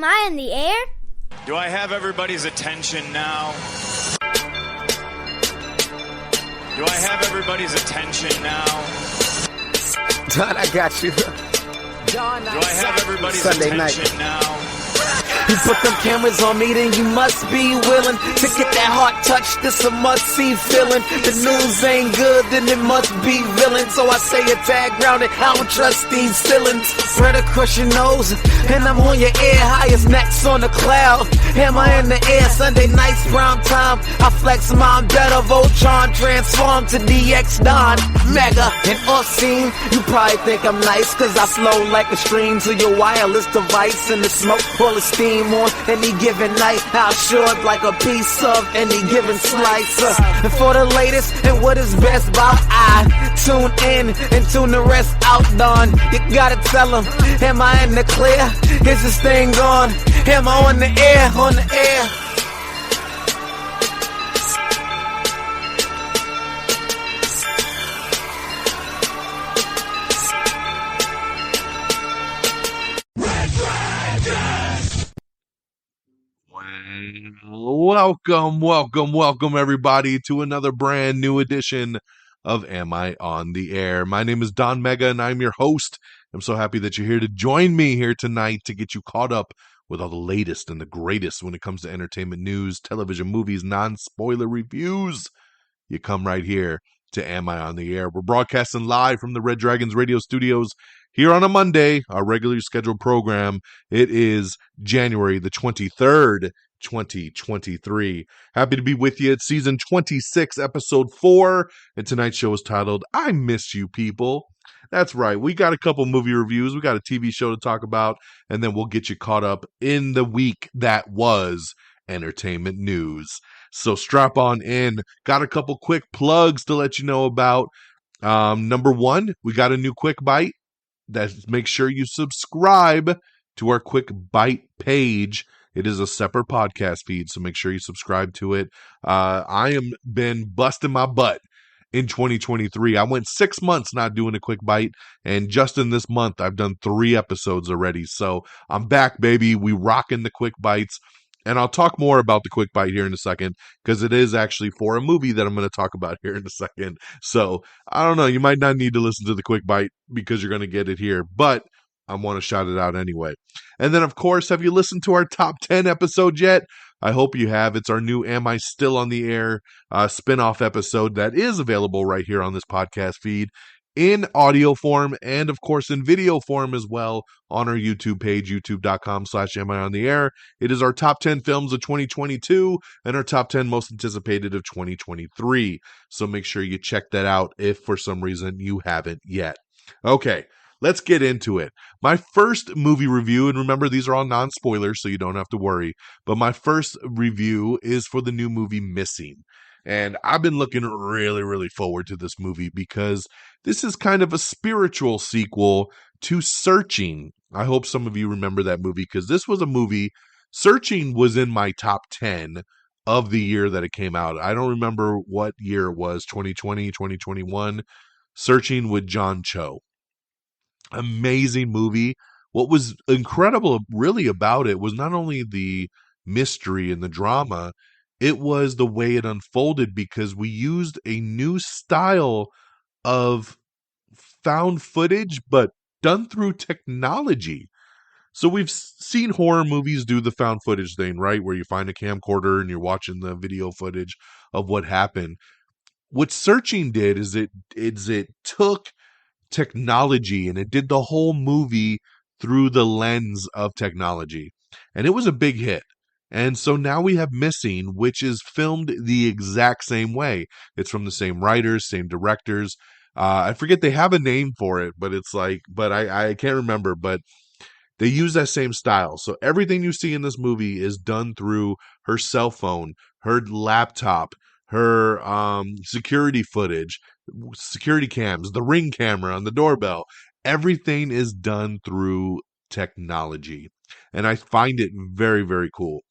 I in the air? Do I have everybody's attention now? Do I have everybody's attention now? Don, I got you. Do I have everybody's Sunday attention night. now? You put them cameras on me, then you must be willing to get that heart touch. This a must-see feeling. The news ain't good, then it must be villain. So I say a tag grounded, I don't trust these ceilings. Spread across your nose, and I'm on your ear. Highest necks on the cloud, hammer in the air. Sunday nights, prime time. I flex my better Voltron, transform to DX Don Mega. And off scene, you probably think I'm nice, cause I slow like a stream to your wireless device. And the smoke, all the steam on any given night. I'll short like a piece of any given slice. And for the latest and what is best about I tune in and tune the rest out, Don. You gotta tell them, am I in the clear? Is this thing on? Am I on the air? On the air? Welcome everybody to another brand new edition of Am I on the Air? My name is DONMEGA and I'm your host. I'm so happy that you're here to join me here tonight to get you caught up with all the latest and the greatest when it comes to entertainment news, television, movies, non-spoiler reviews. You come right here to Am I on the Air? We're broadcasting live from the Red Dragons radio studios here on a Monday, our regularly scheduled program. It is January the 23rd, 2023. Happy to be with you. It's season 26, episode 4, and tonight's show is titled, I Miss You People. That's right. We got a couple movie reviews. We got a TV show to talk about, and then we'll get you caught up in the week that was entertainment news. So strap on in. Got a couple quick plugs to let you know about. Number one, we got a new Quick Bite. Make sure you subscribe to our Quick Bite page. It is a separate podcast feed, so make sure you subscribe to it. I am been busting my butt in 2023. I went 6 months not doing a Quick Bite, and just in this month, I've done 3 episodes already. So I'm back, baby. We rocking the Quick Bites. And I'll talk more about the Quick Bite here in a second, because it is actually for a movie that I'm going to talk about here in a second. So, I don't know, you might not need to listen to the Quick Bite because you're going to get it here, but I want to shout it out anyway. And then, of course, have you listened to our top 10 episode yet? I hope you have. It's our new Am I Still on the Air spin-off episode that is available right here on this podcast feed in audio form and, of course, in video form as well on our YouTube page, youtube.com/Am I on the Air. It is our top 10 films of 2022 and our top 10 most anticipated of 2023. So make sure you check that out if for some reason you haven't yet. Okay, let's get into it. My first movie review, and remember these are all non-spoilers so you don't have to worry, but my first review is for the new movie Missing. And I've been looking really forward to this movie because this is kind of a spiritual sequel to Searching. I hope some of you remember that movie because this was a movie. Searching was in my top 10 of the year that it came out. I don't remember what year it was, 2020, 2021. Searching with John Cho. Amazing movie. What was incredible really about it was not only the mystery and the drama, it was the way it unfolded because we used a new style of found footage, but done through technology. So we've seen horror movies do the found footage thing, right? Where you find a camcorder and you're watching the video footage of what happened. What Searching did is it took technology and it did the whole movie through the lens of technology. And it was a big hit. And so now we have Missing, which is filmed the exact same way. It's from the same writers, same directors. I forget they have a name for it, but I can't remember, but they use that same style. So everything you see in this movie is done through her cell phone, her laptop, her security footage, security cams, the Ring camera on the doorbell. Everything is done through technology. And I find it very cool.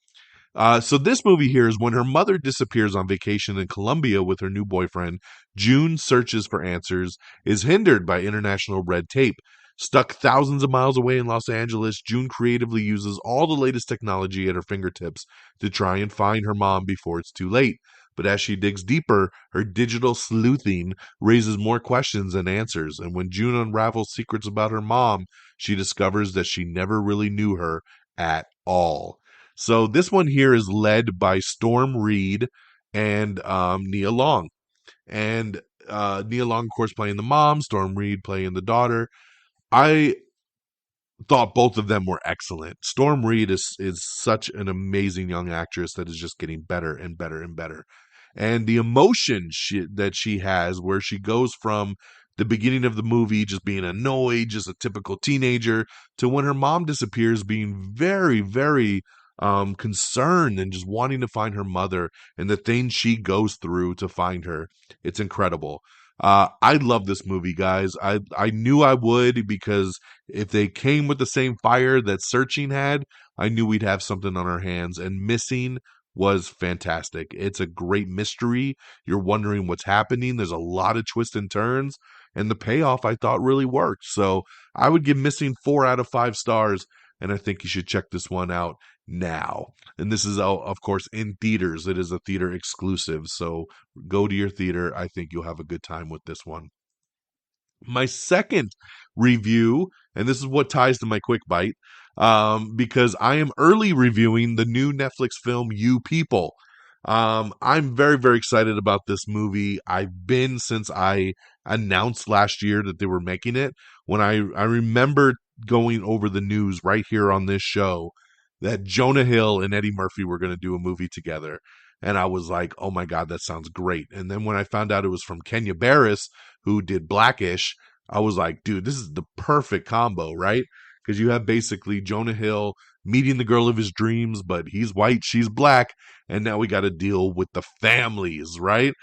So this movie here is when her mother disappears on vacation in Colombia with her new boyfriend. June searches for answers, is hindered by international red tape. Stuck thousands of miles away in Los Angeles, June creatively uses all the latest technology at her fingertips to try and find her mom before it's too late. But as she digs deeper, her digital sleuthing raises more questions than answers. And when June unravels secrets about her mom, she discovers that she never really knew her at all. So this one here is led by Storm Reed and Nia Long. And Nia Long, of course, playing the mom, Storm Reed playing the daughter. I thought both of them were excellent. Storm Reed is such an amazing young actress that is just getting better and better and better. And the emotion that she has, where she goes from the beginning of the movie just being annoyed, just a typical teenager, to when her mom disappears, being very, very concerned and just wanting to find her mother and the things she goes through to find her. It's incredible. I love this movie, guys. I knew I would, because if they came with the same fire that Searching had, I knew we'd have something on our hands. And Missing was fantastic. It's a great mystery. You're wondering what's happening. There's a lot of twists and turns, and the payoff I thought really worked. So I would give Missing 4 out of 5 stars, and I think you should check this one out now. And this is, of course, in theaters. It is a theater exclusive, so go to your theater. I think you'll have a good time with this one. My second review, and this is what ties to my quick bite, because I am early reviewing the new Netflix film You People. I'm very, very excited about this movie. I've been since I announced last year that they were making it. When I remember going over the news right here on this show that Jonah Hill and Eddie Murphy were going to do a movie together. And I was like, oh my God, that sounds great. And then when I found out it was from Kenya Barris, who did Blackish, I was like, dude, this is the perfect combo, right? Because you have basically Jonah Hill meeting the girl of his dreams, but he's white, she's black, and now we got to deal with the families, right?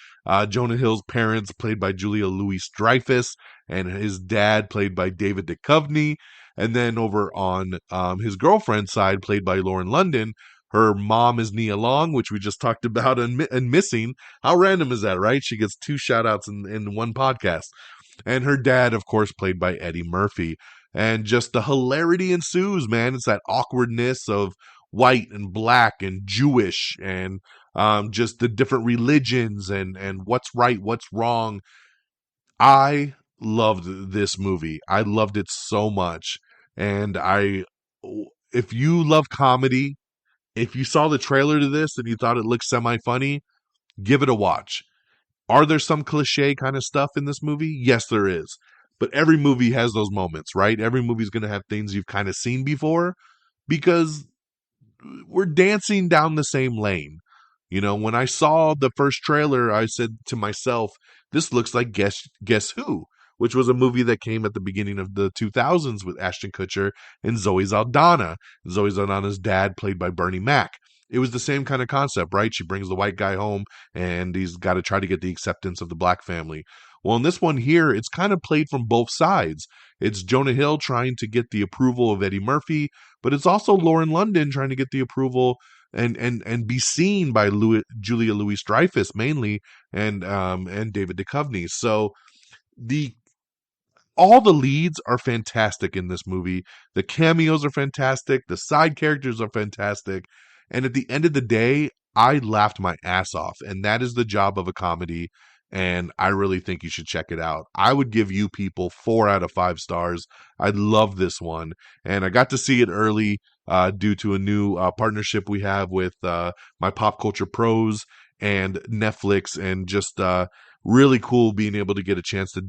Jonah Hill's parents, played by Julia Louis-Dreyfus, and his dad, played by David Duchovny. And then over on his girlfriend's side, played by Lauren London, her mom is Nia Long, which we just talked about and Missing. How random is that, right? She gets 2 shout-outs in one podcast. And her dad, of course, played by Eddie Murphy. And just the hilarity ensues, man. It's that awkwardness of white and black and Jewish, and just the different religions and what's right, what's wrong. I loved this movie. I loved it so much. And if you love comedy, if you saw the trailer to this and you thought it looked semi-funny, give it a watch. Are there some cliche kind of stuff in this movie? Yes, there is. But every movie has those moments, right? Every movie's going to have things you've kind of seen before, because we're dancing down the same lane. You know, when I saw the first trailer, I said to myself, this looks like Guess Who, which was a movie that came at the beginning of the 2000s with Ashton Kutcher and Zoe Saldana. Zoe Saldana's dad, played by Bernie Mac. It was the same kind of concept, right? She brings the white guy home, and he's got to try to get the acceptance of the black family. Well, in this one here, it's kind of played from both sides. It's Jonah Hill trying to get the approval of Eddie Murphy, but it's also Lauren London trying to get the approval and be seen by Julia Louis-Dreyfus mainly, and David Duchovny. So all the leads are fantastic in this movie. The cameos are fantastic. The side characters are fantastic. And at the end of the day, I laughed my ass off. And that is the job of a comedy. And I really think you should check it out. I would give You People 4 out of 5 stars. I love this one. And I got to see it early due to a new partnership we have with my Pop Culture Pros and Netflix, and just really cool being able to get a chance to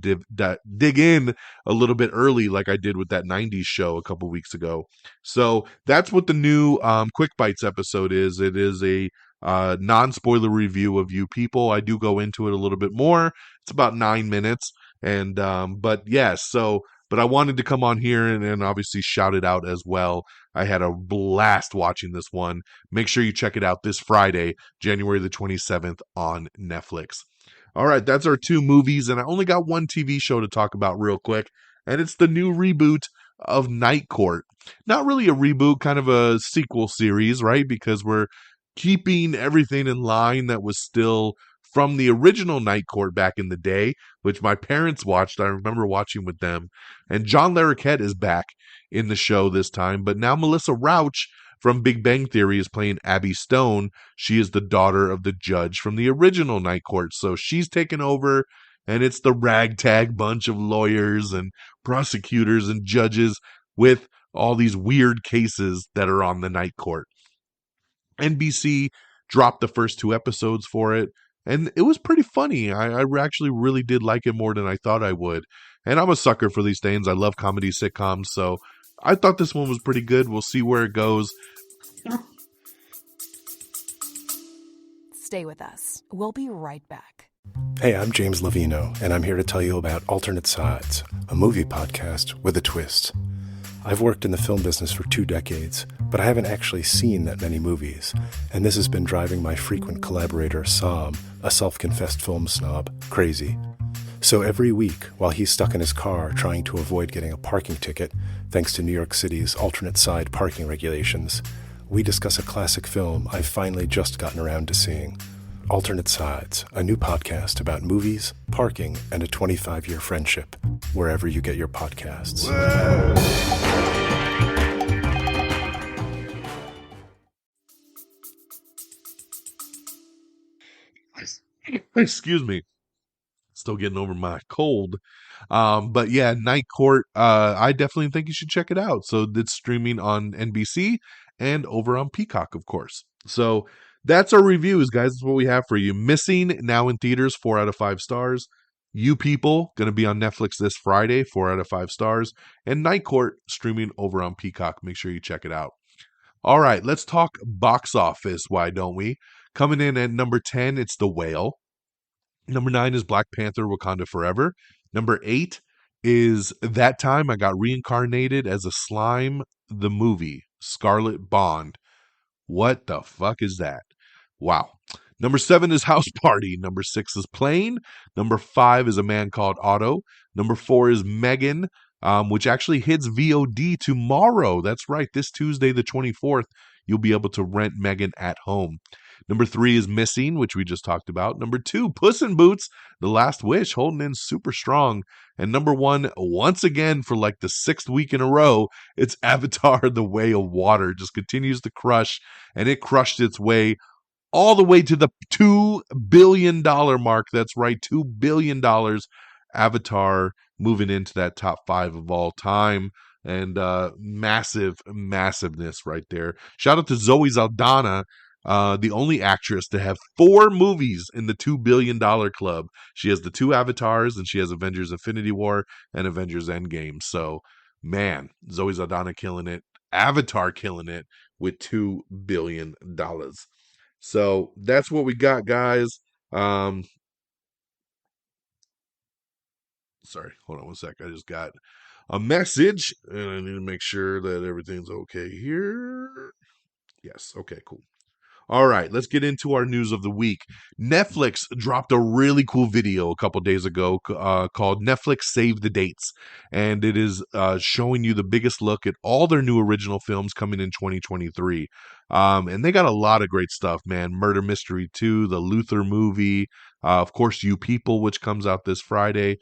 dig in a little bit early, like I did with that 90s show a couple weeks ago. So that's what the new Quick Bites episode is. It is a non-spoiler review of You People. I do go into it a little bit more. It's about 9 minutes. And but yes, but I wanted to come on here and obviously shout it out as well. I had a blast watching this one. Make sure you check it out this Friday, January the 27th on Netflix. All right, that's our 2 movies, and I only got 1 TV show to talk about real quick, and it's the new reboot of Night Court. Not really a reboot, kind of a sequel series, right? Because we're keeping everything in line that was still from the original Night Court back in the day, which my parents watched. I remember watching with them. And John Larroquette is back in the show this time, but now Melissa Rauch from Big Bang Theory is playing Abby Stone. She is the daughter of the judge from the original Night Court. So she's taken over, and it's the ragtag bunch of lawyers and prosecutors and judges with all these weird cases that are on the Night Court. NBC dropped the first 2 episodes for it, and it was pretty funny. I actually really did like it more than I thought I would. And I'm a sucker for these things. I love comedy sitcoms, so I thought this one was pretty good. We'll see where it goes. Stay with us. We'll be right back. Hey, I'm James Lovino, and I'm here to tell you about Alternate Sides, a movie podcast with a twist. I've worked in the film business for 2 decades, but I haven't actually seen that many movies, and this has been driving my frequent collaborator, Sam, a self-confessed film snob, crazy. So every week, while he's stuck in his car trying to avoid getting a parking ticket, thanks to New York City's alternate side parking regulations, we discuss a classic film I've finally just gotten around to seeing. Alternate Sides, a new podcast about movies, parking, and a 25-year friendship, wherever you get your podcasts. Excuse me. Still getting over my cold. But yeah, Night Court, I definitely think you should check it out. So it's streaming on NBC and over on Peacock, of course. So that's our reviews, guys. That's what we have for you. Missing, now in theaters, 4 out of 5 stars. You People, going to be on Netflix this Friday, 4 out of 5 stars. And Night Court, streaming over on Peacock. Make sure you check it out. All right, let's talk box office, why don't we? Coming in at number 10, it's The Whale. Number 9 is Black Panther: Wakanda Forever. Number 8 is That Time I Got Reincarnated as a Slime, the movie, Scarlet Bond. What the fuck is that? Wow. Number 7 is House Party. Number 6 is Plane. Number 5 is A Man Called Otto. Number 4 is Megan, which actually hits VOD tomorrow. That's right. This Tuesday, the 24th, you'll be able to rent Megan at home. Number 3 is Missing, which we just talked about. Number 2, Puss in Boots, The Last Wish, holding in super strong. And number 1, once again, for like the 6th week in a row, it's Avatar: The Way of Water. Just continues to crush, and it crushed its way all the way to the $2 billion mark. That's right, $2 billion. Avatar moving into that top 5 of all time. And massiveness right there. Shout out to Zoe Saldana, the only actress to have 4 movies in the $2 billion club. She has the 2 Avatars, and she has Avengers Infinity War and Avengers Endgame. So, man, Zoe Saldana killing it. Avatar killing it with $2 billion. So that's what we got, guys. Sorry, hold on one sec. I just got a message, and I need to make sure that everything's okay here. Yes, okay, cool. All right, let's get into our news of the week. Netflix dropped a really cool video a couple days ago called Netflix Save the Dates. And it is showing you the biggest look at all their new original films coming in 2023. And they got a lot of great stuff, man. Murder Mystery 2, the Luther movie, of course, You People, which comes out this Friday.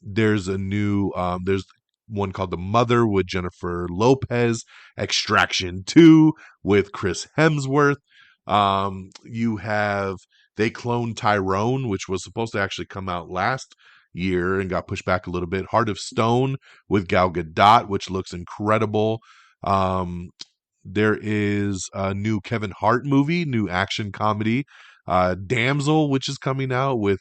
There's a new, there's one called The Mother with Jennifer Lopez, Extraction 2 with Chris Hemsworth. You have They Cloned Tyrone, which was supposed to actually come out last year and got pushed back a little bit. Heart of Stone with Gal Gadot, which looks incredible. There is a new Kevin Hart movie, new action comedy. Damsel, which is coming out with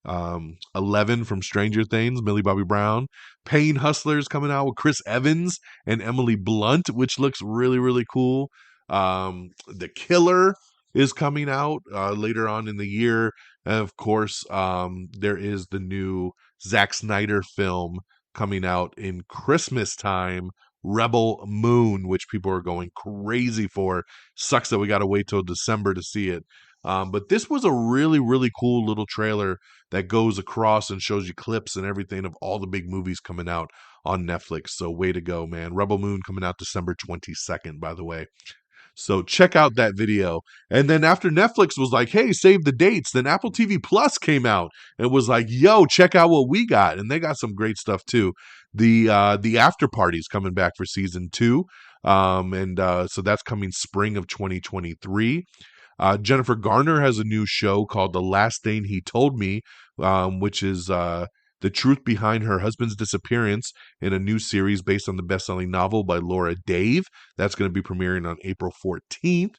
11 from Stranger Things, Millie Bobby Brown. Paying Hustlers coming out with Chris Evans and Emily Blunt, which looks really, really cool. The Killer is coming out later on in the year. And of course, there is the new Zack Snyder film coming out in Christmas time, Rebel Moon, which people are going crazy for. Sucks that we got to wait till December to see it. But this was a really, really cool little trailer that goes across and shows you clips and everything of all the big movies coming out on Netflix. So way to go, man. Rebel Moon coming out December 22nd, by the way. So check out that video. And then after Netflix was like, hey, save the dates, then Apple TV Plus came out and was like, yo, check out what we got. And they got some great stuff too. The After Party's coming back for season 2. So that's coming spring of 2023. Jennifer Garner has a new show called The Last Thing He Told Me, which is the truth behind her husband's disappearance in a new series based on the best-selling novel by Laura Dave. That's going to be premiering on April 14th.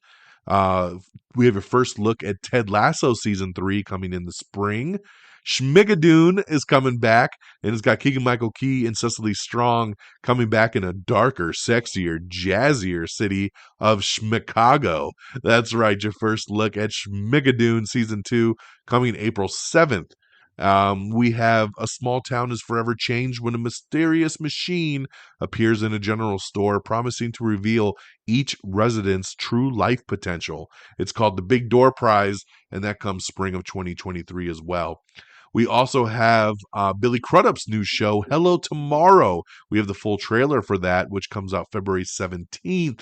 We have a first look at Ted Lasso Season 3 coming in the spring. Schmigadoon is coming back, and it's got Keegan-Michael Key and Cecily Strong coming back in a darker, sexier, jazzier city of Schmicago. That's right, your first look at Schmigadoon Season 2 coming April 7th. We have A Small Town is Forever Changed when a mysterious machine appears in a general store, promising to reveal each resident's true life potential. It's called The Big Door Prize, and that comes spring of 2023 as well. We also have Billy Crudup's new show, Hello Tomorrow. We have the full trailer for that, which comes out February 17th.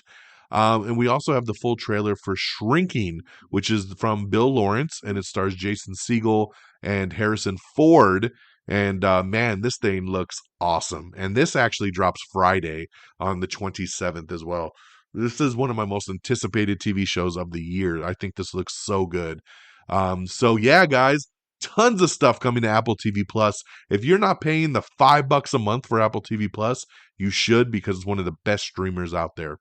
And we also have the full trailer for Shrinking, which is from Bill Lawrence, and it stars Jason Segel and Harrison Ford. And man, this thing looks awesome. And this actually drops Friday on the 27th as well. This is one of my most anticipated TV shows of the year. I think this looks so good. So yeah, guys, tons of stuff coming to Apple TV Plus. If you're not paying the $5 a month for Apple TV Plus, you should, because it's one of the best streamers out there.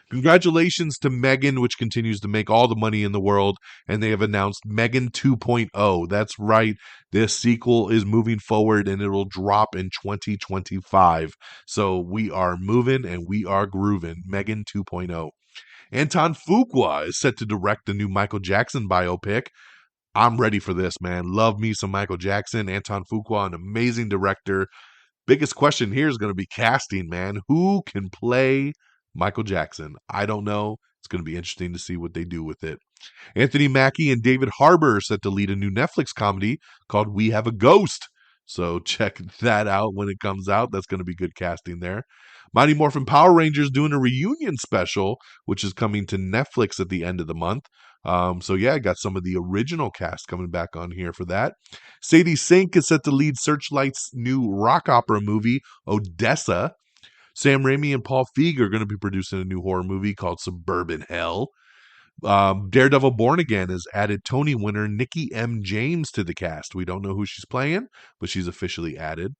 Congratulations to Megan, which continues to make all the money in the world, and they have announced Megan 2.0. That's right, this sequel is moving forward, and it will drop in 2025. So we are moving, and we are grooving. Megan 2.0. Anton Fuqua is set to direct the new Michael Jackson biopic. I'm ready for this, man. Love me some Michael Jackson. Anton Fuqua, an amazing director. Biggest question here is going to be casting, man. Who can play Michael Jackson? I don't know. It's going to be interesting to see what they do with it. Anthony Mackie and David Harbour are set to lead a new Netflix comedy called We Have a Ghost. So check that out when it comes out. That's going to be good casting there. Mighty Morphin Power Rangers doing a reunion special, which is coming to Netflix at the end of the month. So yeah, I got some of the original cast coming back on here for that. Sadie Sink is set to lead Searchlight's new rock opera movie, Odessa. Sam Raimi and Paul Feig are going to be producing a new horror movie called Suburban Hell. Daredevil Born Again has added Tony winner Nikki M. James to the cast. We don't know who she's playing, but she's officially added.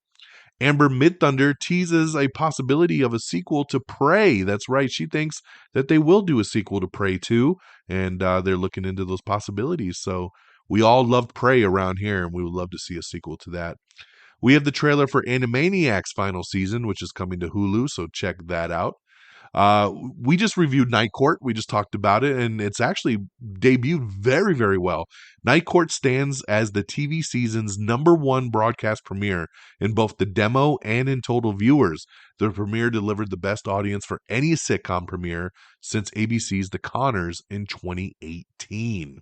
Amber Midthunder teases a possibility of a sequel to Prey. That's right. She thinks that they will do a sequel to Prey 2, and they're looking into those possibilities. So we all loved Prey around here, and we would love to see a sequel to that. We have the trailer for Animaniacs' final season, which is coming to Hulu, so check that out. We just reviewed Night Court. We just talked about it, and it's actually debuted very, very well. Night Court stands as the TV season's #1 broadcast premiere in both the demo and in total viewers. The premiere delivered the best audience for any sitcom premiere since ABC's The Conners in 2018.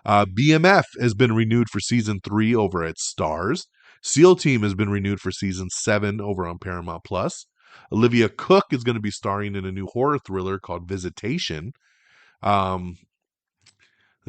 BMF has been renewed for season 3 over at Starz. SEAL Team has been renewed for season 7 over on Paramount Plus. Olivia Cook is going to be starring in a new horror thriller called Visitation. Let's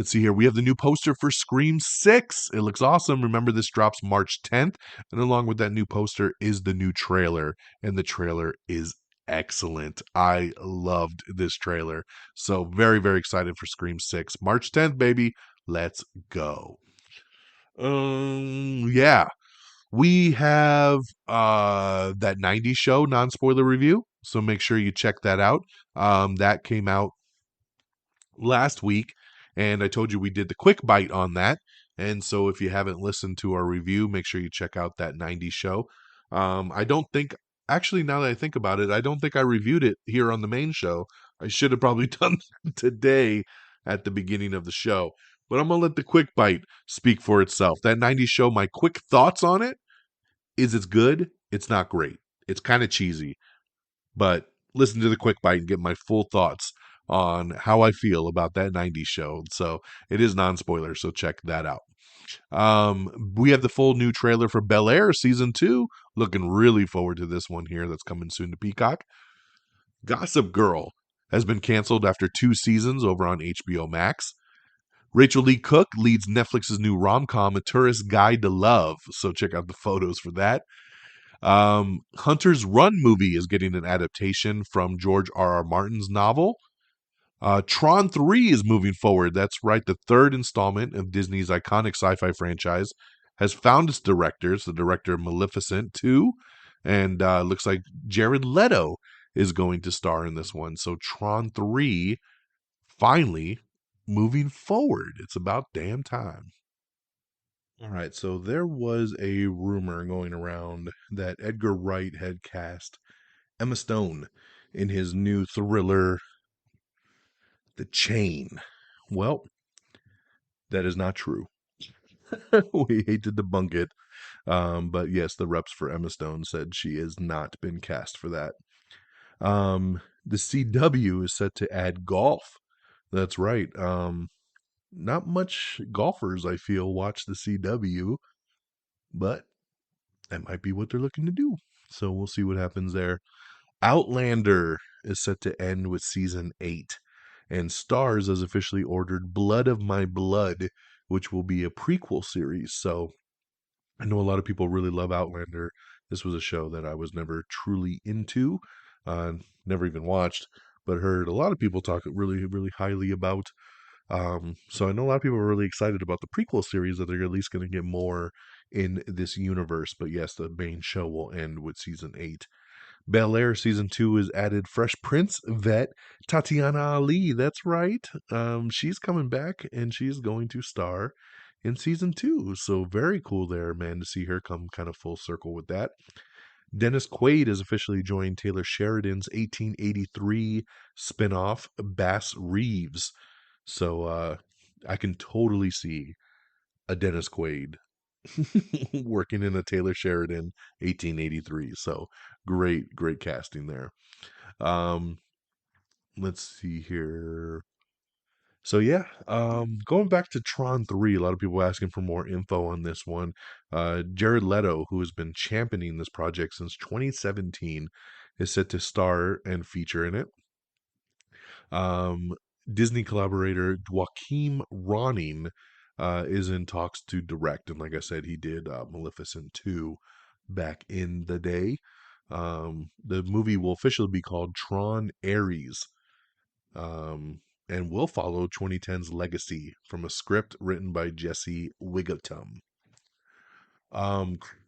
see here. We have the new poster for Scream 6. It looks awesome. Remember, this drops March 10th. And along with that new poster is the new trailer. And the trailer is excellent. I loved this trailer. So very, very excited for Scream 6. March 10th, baby. Let's go. Yeah. We have that 90s show non-spoiler review, so make sure you check that out. That came out last week, and I told you we did the quick bite on that. And so if you haven't listened to our review, make sure you check out that 90s show. I don't think, actually, now that I think about it, I don't think I reviewed it here on the main show. I should have probably done that today at the beginning of the show. But I'm going to let the quick bite speak for itself. That 90s show, my quick thoughts on it is it's good. It's not great. It's kind of cheesy. But listen to the quick bite and get my full thoughts on how I feel about that 90s show. So it is non-spoiler, so check that out. We have the full new trailer for Bel Air Season 2. Looking really forward to this one here that's coming soon to Peacock. Gossip Girl has been canceled after 2 seasons over on HBO Max. Rachel Lee Cook leads Netflix's new rom-com, A Tourist's Guide to Love. So check out the photos for that. Hunter's Run movie is getting an adaptation from George R.R. Martin's novel. Tron 3 is moving forward. That's right. The third installment of Disney's iconic sci-fi franchise has found its directors, the director of Maleficent 2, and looks like Jared Leto is going to star in this one. So Tron 3 finally moving forward. It's about damn time. All right, so there was a rumor going around that Edgar Wright had cast Emma Stone in his new thriller, The Chain. Well, that is not true. We hate to debunk it. But yes, the reps for Emma Stone said she has not been cast for that. The CW is set to add golf. That's right. Not much golfers, I feel, watch the CW, but that might be what they're looking to do. So we'll see what happens there. Outlander is set to end with season 8, and Starz has officially ordered Blood of My Blood, which will be a prequel series. So I know a lot of people really love Outlander. This was a show that I was never truly into, never even watched, but heard a lot of people talk really, really highly about. So I know a lot of people are really excited about the prequel series, that they're at least going to get more in this universe. But yes, the main show will end with season 8. Bel Air season 2 is added Fresh Prince vet Tatiana Ali. That's right. She's coming back and she's going to star in season 2. So very cool there, man, to see her come kind of full circle with that. Dennis Quaid has officially joined Taylor Sheridan's 1883 spinoff, Bass Reeves. So I can totally see a Dennis Quaid working in a Taylor Sheridan 1883. So great casting there. Let's see here. So yeah, going back to Tron 3, a lot of people asking for more info on this one. Jared Leto, who has been championing this project since 2017, is set to star and feature in it. Disney collaborator Joaquin Ronning is in talks to direct, and like I said, he did Maleficent 2 back in the day. The movie will officially be called Tron Ares, and will follow 2010's Legacy from a script written by Jesse Wigatum.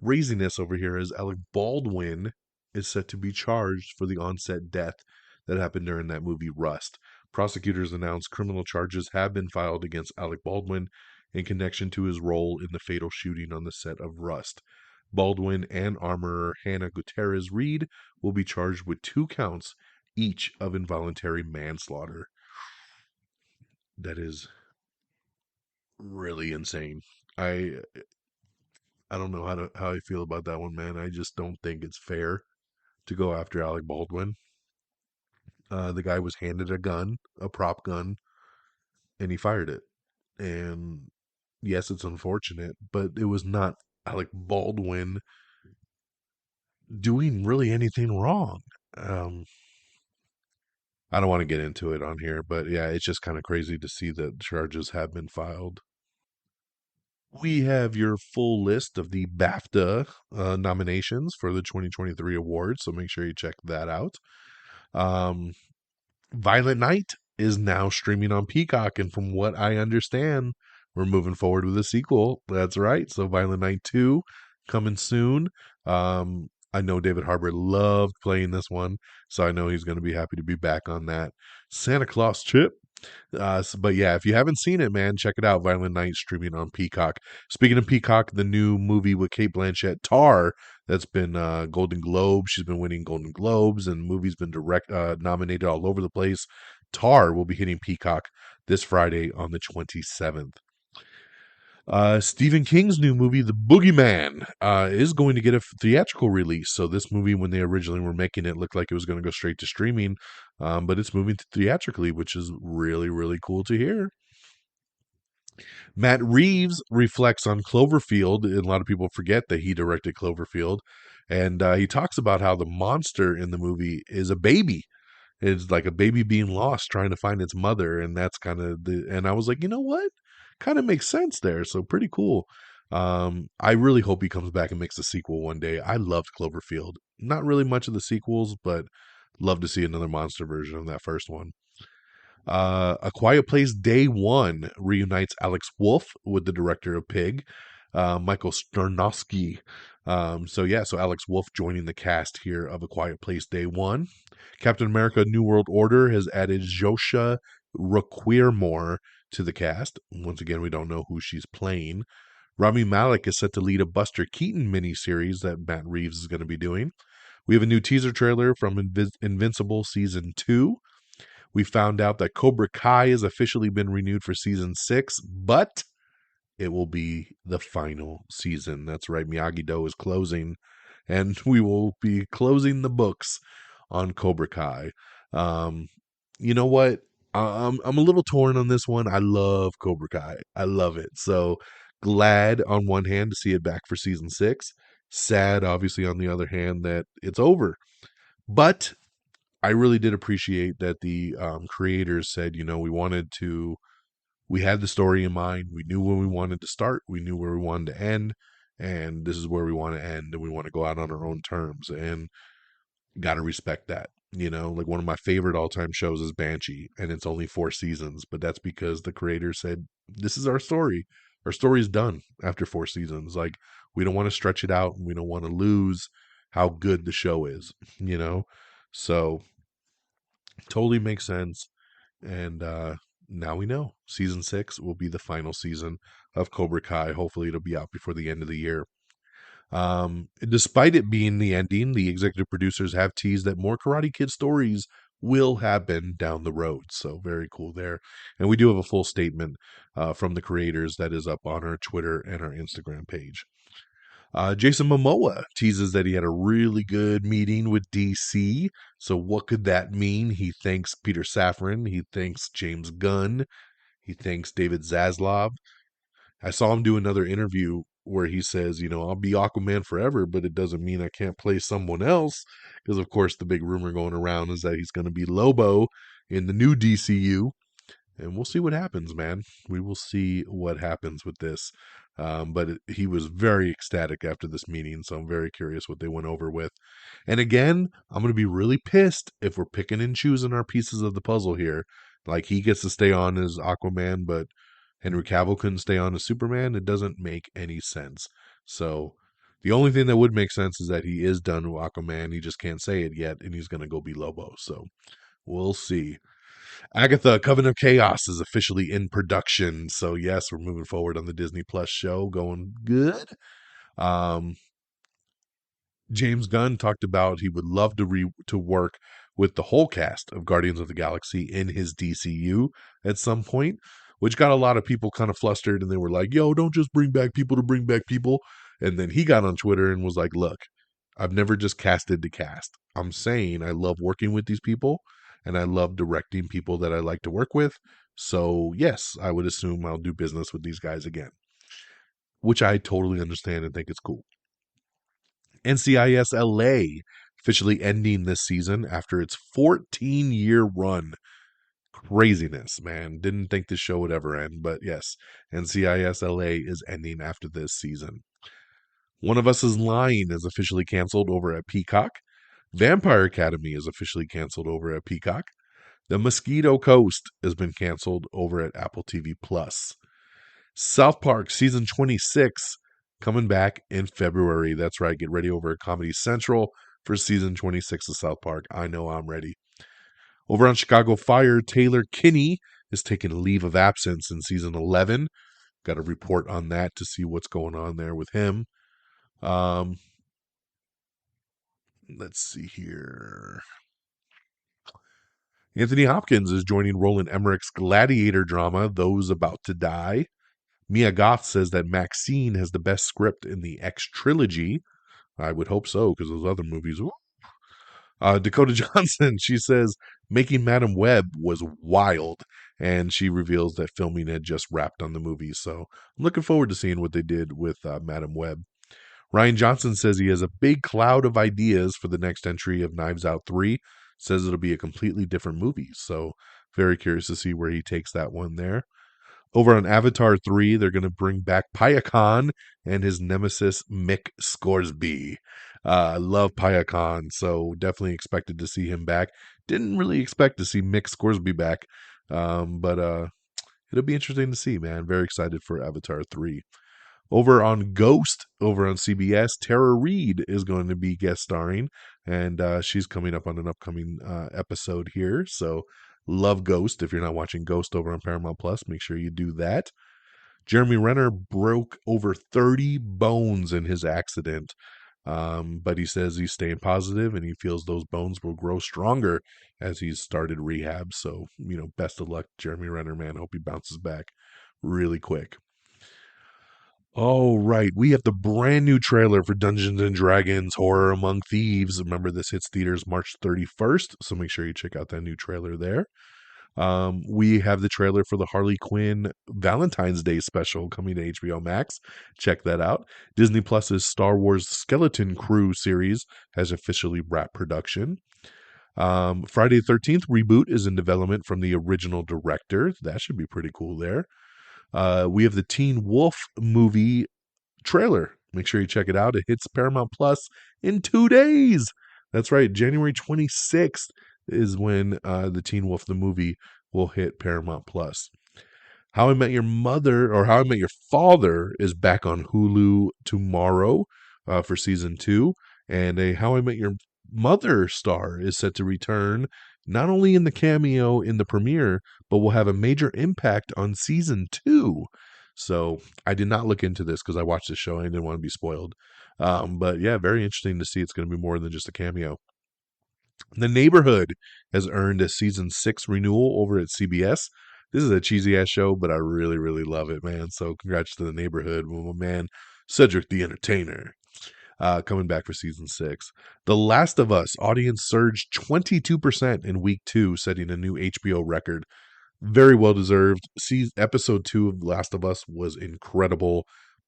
Craziness over here is Alec Baldwin is set to be charged for the on-set death that happened during that movie Rust. Prosecutors announced criminal charges have been filed against Alec Baldwin in connection to his role in the fatal shooting on the set of Rust. Baldwin and armorer Hannah Gutierrez Reed will be charged with 2 counts each of involuntary manslaughter. That is really insane. I don't know how I feel about that one, man. I just don't think it's fair to go after Alec Baldwin. The guy was handed a gun, a prop gun, and he fired it. And yes, it's unfortunate, but it was not Alec Baldwin doing really anything wrong. I don't want to get into it on here, but yeah, it's just kind of crazy to see that charges have been filed. We have your full list of the BAFTA nominations for the 2023 awards, so make sure you check that out. Violent Night is now streaming on Peacock, and from what I understand, we're moving forward with a sequel. That's right. So Violent Night 2 coming soon. I know David Harbour loved playing this one, so I know he's going to be happy to be back on that. Santa Claus Chip. But yeah, if you haven't seen it, man, check it out. Violent Night streaming on Peacock. Speaking of Peacock, the new movie with Cate Blanchett, Tar, that's been Golden Globe. She's been winning Golden Globes, and the movie's been nominated all over the place. Tar will be hitting Peacock this Friday on the 27th. Stephen King's new movie, The Boogeyman, is going to get a theatrical release. So this movie, when they originally were making it, looked like it was going to go straight to streaming, but it's moving to theatrically, which is really, really cool to hear. Matt Reeves reflects on Cloverfield, and a lot of people forget that he directed Cloverfield, and he talks about how the monster in the movie is a baby. It's like a baby being lost, trying to find its mother, and that's kind of and I was like, you know what? Kind of makes sense there. So pretty cool. I really hope he comes back and makes a sequel one day. I loved Cloverfield. Not really much of the sequels, but love to see another monster version of that first one. A Quiet Place Day One reunites Alex Wolff with the director of Pig, Michael Sternowski. So Alex Wolff joining the cast here of A Quiet Place Day One. Captain America: New World Order has added Josha Requiermore to the cast. Once again, we don't know who she's playing. Rami Malek is set to lead a Buster Keaton miniseries that Matt Reeves is going to be doing. We have a new teaser trailer from Invincible Season 2. We found out that Cobra Kai has officially been renewed for Season 6, but it will be the final season. That's right, Miyagi-Do is closing, and we will be closing the books on Cobra Kai. You know what? I'm a little torn on this one. I love Cobra Kai. I love it. So glad on one hand to see it back for Season 6. Sad, obviously, on the other hand, that it's over. But I really did appreciate that the creators said, we had the story in mind. We knew where we wanted to start. We knew where we wanted to end. And this is where we want to end. And we want to go out on our own terms. And got to respect that. Like one of my favorite all-time shows is Banshee. And it's only 4 seasons. But that's because the creators said, this is our story. Our story is done after 4 seasons. Like, we don't want to stretch it out. And we don't want to lose how good the show is, So, totally makes sense. And now we know Season 6 will be the final season of Cobra Kai. Hopefully it'll be out before the end of the year. Despite it being the ending, the executive producers have teased that more Karate Kid stories will happen down the road. So very cool there. And we do have a full statement from the creators that is up on our Twitter and our Instagram page. Jason Momoa teases that he had a really good meeting with DC. So what could that mean? He thanks Peter Safran. He thanks James Gunn. He thanks David Zaslav. I saw him do another interview where he says, I'll be Aquaman forever, but it doesn't mean I can't play someone else. Because, of course, the big rumor going around is that he's going to be Lobo in the new DCU. And we'll see what happens, man. We will see what happens with this. But he was very ecstatic after this meeting, so I'm very curious what they went over with. And again, I'm going to be really pissed if we're picking and choosing our pieces of the puzzle here. Like, he gets to stay on as Aquaman, but Henry Cavill couldn't stay on as Superman. It doesn't make any sense. So the only thing that would make sense is that he is done with Aquaman. He just can't say it yet, and he's going to go be Lobo. So we'll see. Agatha, Coven of Chaos is officially in production. So yes, we're moving forward on the Disney Plus show. Going good. James Gunn talked about he would love to work with the whole cast of Guardians of the Galaxy in his DCU at some point, which got a lot of people kind of flustered, and they were like, yo, don't just bring back people to bring back people. And then he got on Twitter and was like, look, I've never just casted to cast. I'm saying I love working with these people, and I love directing people that I like to work with. So yes, I would assume I'll do business with these guys again, which I totally understand and think it's cool. NCIS LA officially ending this season after its 14-year run. Craziness, man. Didn't think this show would ever end, but yes, NCIS LA is ending after this season. One of Us is Lying is officially canceled over at Peacock. Vampire Academy is officially canceled over at Peacock. The Mosquito Coast has been canceled over at Apple TV+. South Park Season 26 coming back in February. That's right. Get ready over at Comedy Central for Season 26 of South Park. I know I'm ready. Over on Chicago Fire, Taylor Kinney is taking a leave of absence in Season 11. Got a report on that to see what's going on there with him. Let's see here. Anthony Hopkins is joining Roland Emmerich's Gladiator drama, Those About to Die. Mia Goth says that Maxine has the best script in the X trilogy. I would hope so, because those other movies. Dakota Johnson, she says, making Madam Web was wild. And she reveals that filming had just wrapped on the movie. So I'm looking forward to seeing what they did with Madam Web. Ryan Johnson says he has a big cloud of ideas for the next entry of Knives Out 3. says it'll be a completely different movie. So very curious to see where he takes that one there. Over on Avatar 3, they're going to bring back Paya Khan and his nemesis, Mick Scoresby. I love Paya Khan, so definitely expected to see him back. Didn't really expect to see Mick Scoresby back, but it'll be interesting to see, man. Very excited for Avatar 3. Over on Ghost, over on CBS, Tara Reid is going to be guest starring, and she's coming up on an upcoming episode here. So love Ghost. If you're not watching Ghost over on Paramount Plus, make sure you do that. Jeremy Renner broke over 30 bones in his accident, but he says he's staying positive and he feels those bones will grow stronger as he's started rehab. So, best of luck, Jeremy Renner, man. Hope he bounces back really quick. All right, we have the brand new trailer for Dungeons & Dragons Horror Among Thieves. Remember, this hits theaters March 31st, so make sure you check out that new trailer there. We have the trailer for the Harley Quinn Valentine's Day special coming to HBO Max. Check that out. Disney Plus's Star Wars Skeleton Crew series has officially wrapped production. Friday the 13th reboot is in development from the original director. That should be pretty cool there. We have the Teen Wolf movie trailer. Make sure you check it out. It hits Paramount Plus in 2 days. That's right. January 26th is when the Teen Wolf, the movie, will hit Paramount Plus. How I Met Your Mother, or How I Met Your Father, is back on Hulu tomorrow for season 2. And a How I Met Your Mother star is set to return not only in the cameo in the premiere, but will have a major impact on season 2. So I did not look into this because I watched the show and I didn't want to be spoiled. But yeah, very interesting to see. It's going to be more than just a cameo. The Neighborhood has earned a season 6 renewal over at CBS. This is a cheesy ass show, but I really, really love it, man. So congrats to The Neighborhood with my man Cedric the Entertainer. Coming back for season 6. The Last of Us audience surged 22% in week 2, setting a new HBO record. Very well deserved. Episode 2 of Last of Us was incredible.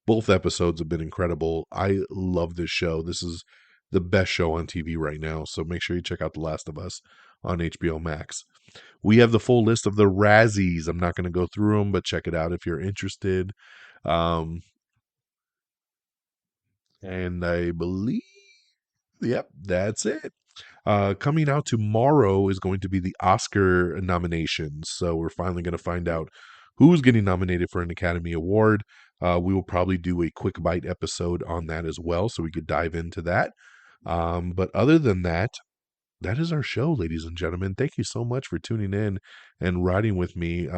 Both episodes have been incredible. I love this show. This is the best show on TV right now. So make sure you check out The Last of Us on HBO Max. We have the full list of the Razzies. I'm not going to go through them, but check it out if you're interested. And I believe, yep, that's it. Coming out tomorrow is going to be the Oscar nominations. So we're finally going to find out who's getting nominated for an Academy Award. We will probably do a quick bite episode on that as well, so we could dive into that. But other than that, that is our show, ladies and gentlemen. Thank you so much for tuning in and riding with me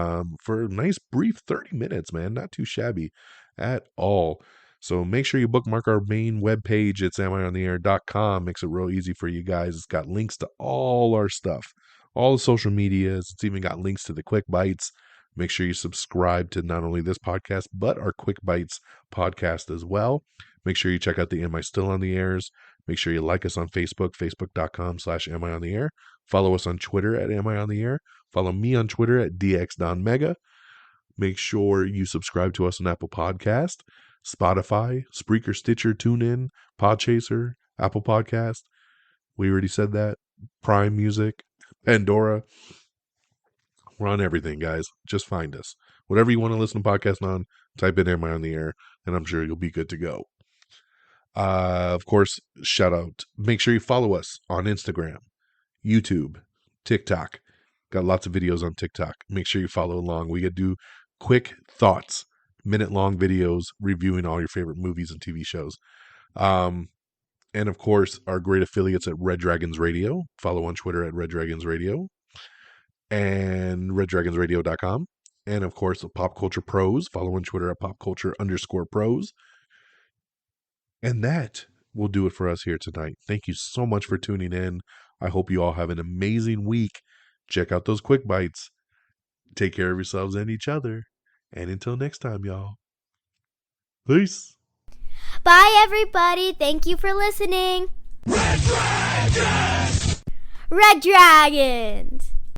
for a nice brief 30 minutes, man. Not too shabby at all. So make sure you bookmark our main webpage. It's amiontheair.com. Makes it real easy for you guys. It's got links to all our stuff, all the social medias. It's even got links to the Quick Bites. Make sure you subscribe to not only this podcast, but our Quick Bites podcast as well. Make sure you check out the Am I Still on the Airs. Make sure you like us on Facebook, facebook.com/amiontheair. Follow us on Twitter at Am I on the Air. Follow me on Twitter at DXDonMega. Make sure you subscribe to us on Apple Podcast, Spotify, Spreaker, Stitcher, TuneIn, Podchaser, Apple Podcast. We already said that. Prime Music, Pandora. We're on everything, guys. Just find us. Whatever you want to listen to podcast on, type in Am I on the Air, and I'm sure you'll be good to go. Of course, shout out. Make sure you follow us on Instagram, YouTube, TikTok. Got lots of videos on TikTok. Make sure you follow along. We do quick thoughts, minute-long videos reviewing all your favorite movies and TV shows. And of course, our great affiliates at Red Dragons Radio. Follow on Twitter at Red Dragons Radio and reddragonsradio.com. And of course, the Pop Culture Pros. Follow on Twitter at popculture_pros. And that will do it for us here tonight. Thank you so much for tuning in. I hope you all have an amazing week. Check out those Quick Bites. Take care of yourselves and each other. And until next time, y'all. Peace. Bye, everybody. Thank you for listening. Red Dragons! Red Dragons!